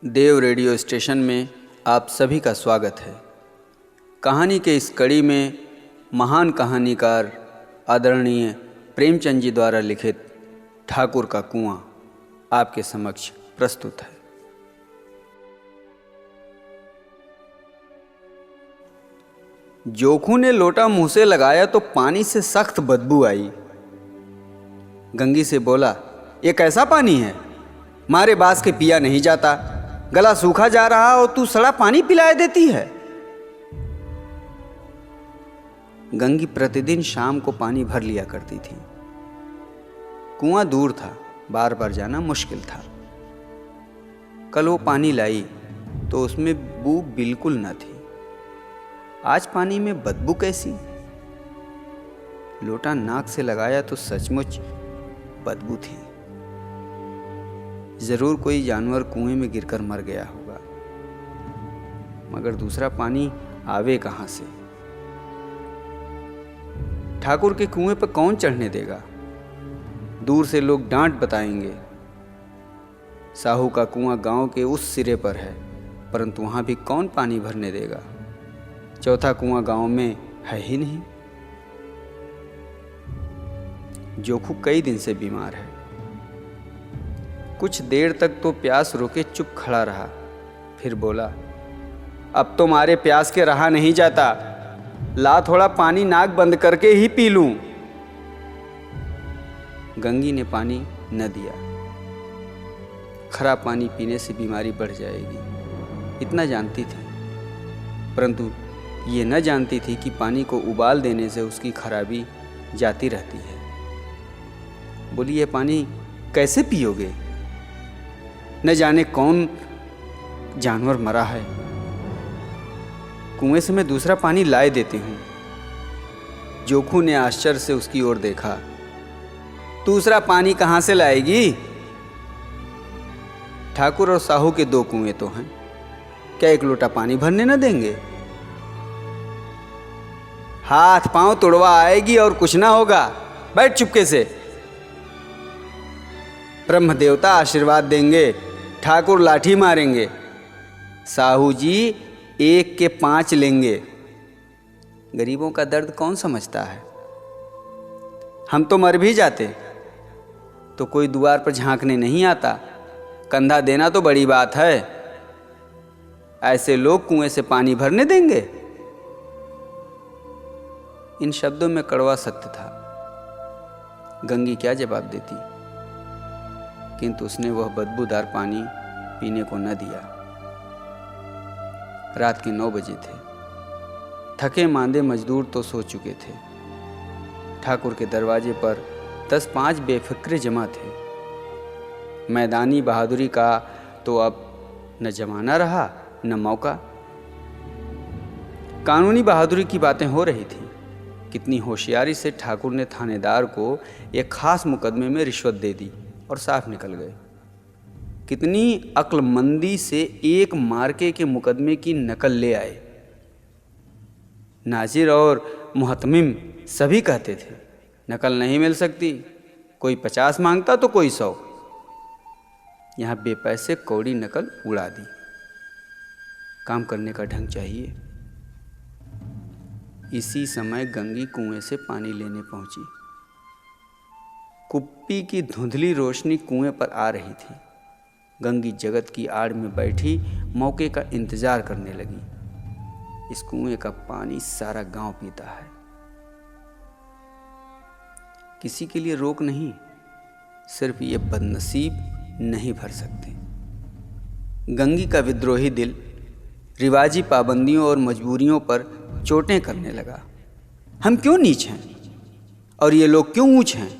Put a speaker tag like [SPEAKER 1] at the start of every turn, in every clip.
[SPEAKER 1] देव radio station में आप सभी का स्वागत है। कहानी के इस कड़ी में महान कहानीकार आदरणीय प्रेमचंद जी द्वारा लिखित ठाकुर का कुआं आपके समक्ष प्रस्तुत है। जोखू ने लोटा मुंह से लगाया तो पानी से सख्त बदबू आई। गंगी से बोला, ये कैसा पानी है? मारे बास के पिया नहीं जाता, गला सूखा जा रहा और तू सड़ा पानी पिलाए देती है। गंगी प्रतिदिन शाम को पानी भर लिया करती थी। कुआं दूर था, बार बार जाना मुश्किल था। कल वो पानी लाई तो उसमें बू बिल्कुल न थी। आज पानी में बदबू कैसी? लोटा नाक से लगाया तो सचमुच बदबू थी। जरूर कोई जानवर कुएं में गिरकर मर गया होगा, मगर दूसरा पानी आवे कहां से? ठाकुर के कुएं पर कौन चढ़ने देगा? दूर से लोग डांट बताएंगे। साहू का कुआं गांव के उस सिरे पर है, परंतु वहां भी कौन पानी भरने देगा? चौथा कुआं गांव में है ही नहीं। जोखू कई दिन से बीमार है। कुछ देर तक तो प्यास रोके चुप खड़ा रहा, फिर बोला, अब तो मारे प्यास के रहा नहीं जाता, ला थोड़ा पानी नाक बंद करके ही पी लूं। गंगी ने पानी न दिया। खराब पानी पीने से बीमारी बढ़ जाएगी, इतना जानती थी, परंतु ये न जानती थी कि पानी को उबाल देने से उसकी खराबी जाती रहती है। बोली, ये पानी कैसे पियोगे? न जाने कौन जानवर मरा है। कुएं से मैं दूसरा पानी लाए देती हूं। जोखू ने आश्चर्य से उसकी ओर देखा। दूसरा पानी कहां से लाएगी? ठाकुर और साहू के दो कुएं तो हैं, क्या एक लोटा पानी भरने न देंगे? हाथ पांव तुड़वा आएगी और कुछ ना होगा। बैठ चुपके से। ब्रह्म देवता आशीर्वाद देंगे, ठाकुर लाठी मारेंगे, साहू जी 1 के 5 लेंगे। गरीबों का दर्द कौन समझता है? हम तो मर भी जाते तो कोई द्वार पर झांकने नहीं आता। कंधा देना तो बड़ी बात है। ऐसे लोग कुएं से पानी भरने देंगे? इन शब्दों में कड़वा सत्य था। गंगी क्या जवाब देती, किंतु उसने वह बदबूदार पानी पीने को न दिया। रात के 9 बजे थे। थके मांदे मजदूर तो सो चुके थे। ठाकुर के दरवाजे पर 10-5 बेफिक्रे जमा थे। मैदानी बहादुरी का तो अब न जमाना रहा न मौका। कानूनी बहादुरी की बातें हो रही थी। कितनी होशियारी से ठाकुर ने थानेदार को एक खास मुकदमे में रिश्वत दे दी और साफ निकल गए। कितनी अक्लमंदी से एक मार्के के मुकदमे की नकल ले आए। नाजिर और मुहतमिम सभी कहते थे, नकल नहीं मिल सकती। कोई 50 मांगता तो कोई 100। यहाँ बेपैसे कौड़ी नकल उड़ा दी। काम करने का ढंग चाहिए। इसी समय गंगी कुएं से पानी लेने पहुंची। कुप्पी की धुंधली रोशनी कुएं पर आ रही थी। गंगी जगत की आड़ में बैठी मौके का इंतजार करने लगी। इस कुएं का पानी सारा गांव पीता है। किसी के लिए रोक नहीं, सिर्फ ये बदनसीब नहीं भर सकते। गंगी का विद्रोही दिल रिवाजी पाबंदियों और मजबूरियों पर चोटें करने लगा। हम क्यों नीच हैं और ये लोग क्यों ऊंच हैं?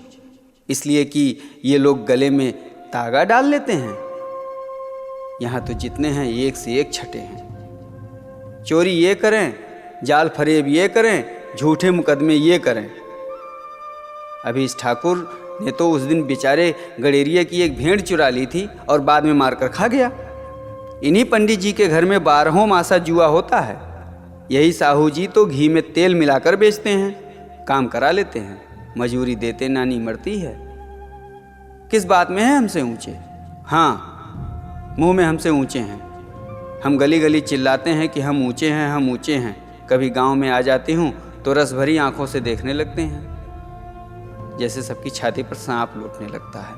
[SPEAKER 1] इसलिए कि ये लोग गले में तागा डाल लेते हैं। यहाँ तो जितने हैं एक से एक छठे हैं। चोरी ये करें, जाल फरेब ये करें, झूठे मुकदमे ये करें। अभी इस ठाकुर ने तो उस दिन बेचारे गडेरिया की एक भेड़ चुरा ली थी और बाद में मारकर खा गया। इन्हीं पंडित जी के घर में 12 मासा जुआ होता है। यही साहू जी तो घी में तेल मिलाकर बेचते हैं, काम करा लेते हैं, मजूरी देते नानी मरती है। किस बात में है हमसे ऊंचे? हाँ, मुंह में हमसे ऊंचे हैं। हम गली गली चिल्लाते हैं कि हम ऊंचे हैं, हम ऊंचे हैं। कभी गांव में आ जाती हूँ तो रस भरी आंखों से देखने लगते हैं, जैसे सबकी छाती पर सांप लौटने लगता है।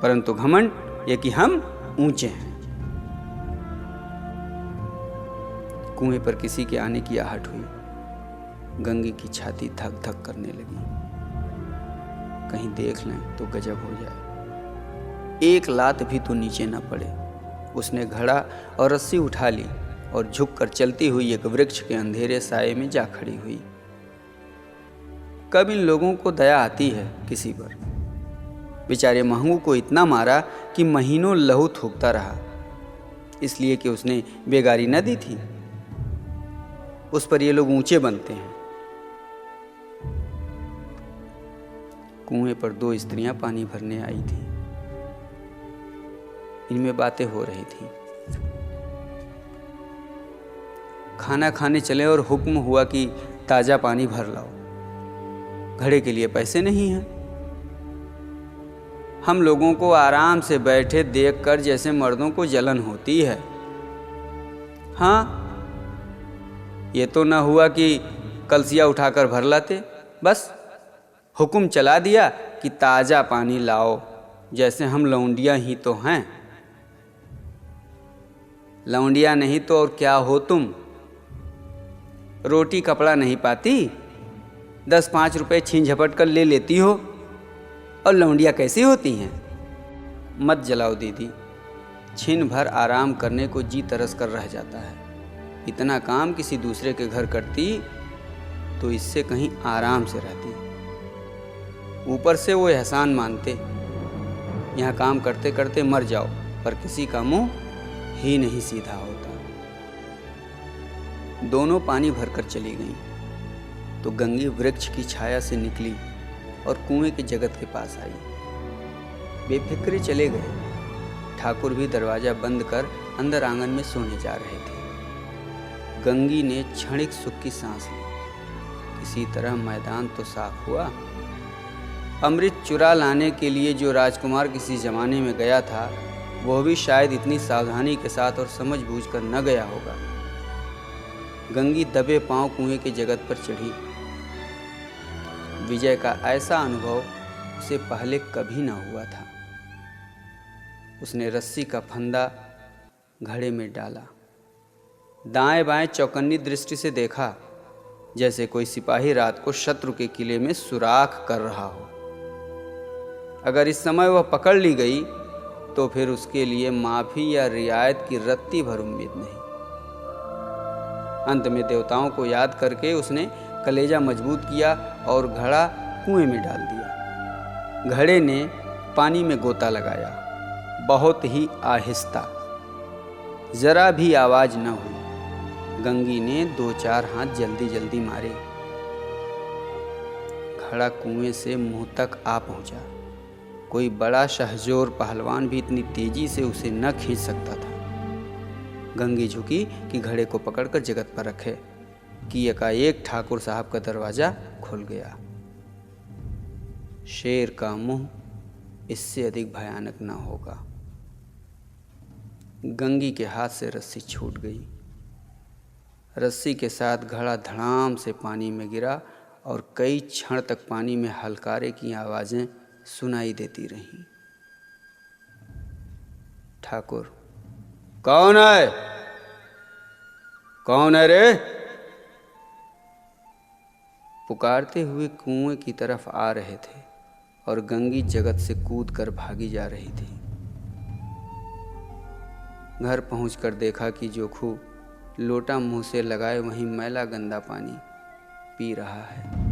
[SPEAKER 1] परंतु घमंड ये कि हम ऊंचे हैं। कुएं पर किसी के आने की आहट हुई। गंगी की छाती धक धक करने लगी। कहीं देख लें तो गजब हो जाए, एक लात भी तो नीचे न पड़े। उसने घड़ा और रस्सी उठा ली और झुककर चलती हुई एक वृक्ष के अंधेरे साये में जा खड़ी हुई। कब इन लोगों को दया आती है किसी पर। बेचारे महंगू को इतना मारा कि महीनों लहू थूकता रहा, इसलिए कि उसने बेगारी न दी थी। उस पर ये लोग ऊंचे बनते हैं। कुएं पर 2 स्त्रियां पानी भरने आई थी। इनमें बातें हो रही थी। खाना खाने चले और हुक्म हुआ कि ताजा पानी भर लाओ। घड़े के लिए पैसे नहीं हैं। हम लोगों को आराम से बैठे देखकर जैसे मर्दों को जलन होती है। हाँ, ये तो न हुआ कि कलसिया उठाकर भर लाते, बस हुक्म चला दिया कि ताजा पानी लाओ, जैसे हम लौंडिया ही तो हैं। लौंडिया नहीं तो और क्या हो तुम। रोटी कपड़ा नहीं पाती, 10-5 रुपए छीन झपट कर ले लेती हो, और लौंडिया कैसी होती हैं। मत जलाओ दीदी, छीन भर आराम करने को जी तरस कर रह जाता है। इतना काम किसी दूसरे के घर करती तो इससे कहीं आराम से रहती। ऊपर से वो एहसान मानते, यहाँ काम करते करते मर जाओ, पर किसी का मुंह ही नहीं सीधा होता। दोनों पानी भरकर चली गईं तो गंगी वृक्ष की छाया से निकली और कुएं के जगत के पास आई। बेफिक्रे चले गए। ठाकुर भी दरवाजा बंद कर अंदर आंगन में सोने जा रहे थे। गंगी ने क्षणिक सुख की सांस ली। किसी तरह मैदान तो साफ हुआ। अमृत चुरा लाने के लिए जो राजकुमार किसी जमाने में गया था, वह भी शायद इतनी सावधानी के साथ और समझबूझ कर न गया होगा। गंगी दबे पांव कुएं के जगत पर चढ़ी। विजय का ऐसा अनुभव उसे पहले कभी न हुआ था। उसने रस्सी का फंदा घड़े में डाला, दाएं बाएं चौकन्नी दृष्टि से देखा, जैसे कोई सिपाही रात को शत्रु के किले में सुराख कर रहा हो। अगर इस समय वह पकड़ ली गई तो फिर उसके लिए माफी या रियायत की रत्ती भर उम्मीद नहीं। अंत में देवताओं को याद करके उसने कलेजा मजबूत किया और घड़ा कुएं में डाल दिया। घड़े ने पानी में गोता लगाया, बहुत ही आहिस्ता, जरा भी आवाज न हुई। गंगी ने 2-4 हाथ जल्दी जल्दी मारे। घड़ा कुएं से मुंह तक आ पहुंचा। कोई बड़ा शहजोर पहलवान भी इतनी तेजी से उसे न खींच सकता था। गंगी झुकी कि घड़े को पकड़कर जगत पर रखे कि एकाएक ठाकुर साहब का दरवाजा खुल गया। शेर का मुंह इससे अधिक भयानक न होगा। गंगी के हाथ से रस्सी छूट गई। रस्सी के साथ घड़ा धड़ाम से पानी में गिरा और कई क्षण तक पानी में हलकारे की आवाजें सुनाई देती रहीं। ठाकुर, कौन है? कौन है रे? पुकारते हुए कुएं की तरफ आ रहे थे और गंगी जगत से कूद कर भागी जा रही थी। घर पहुंचकर देखा कि जोखू लोटा मुंह से लगाए वहीं मैला गंदा पानी पी रहा है।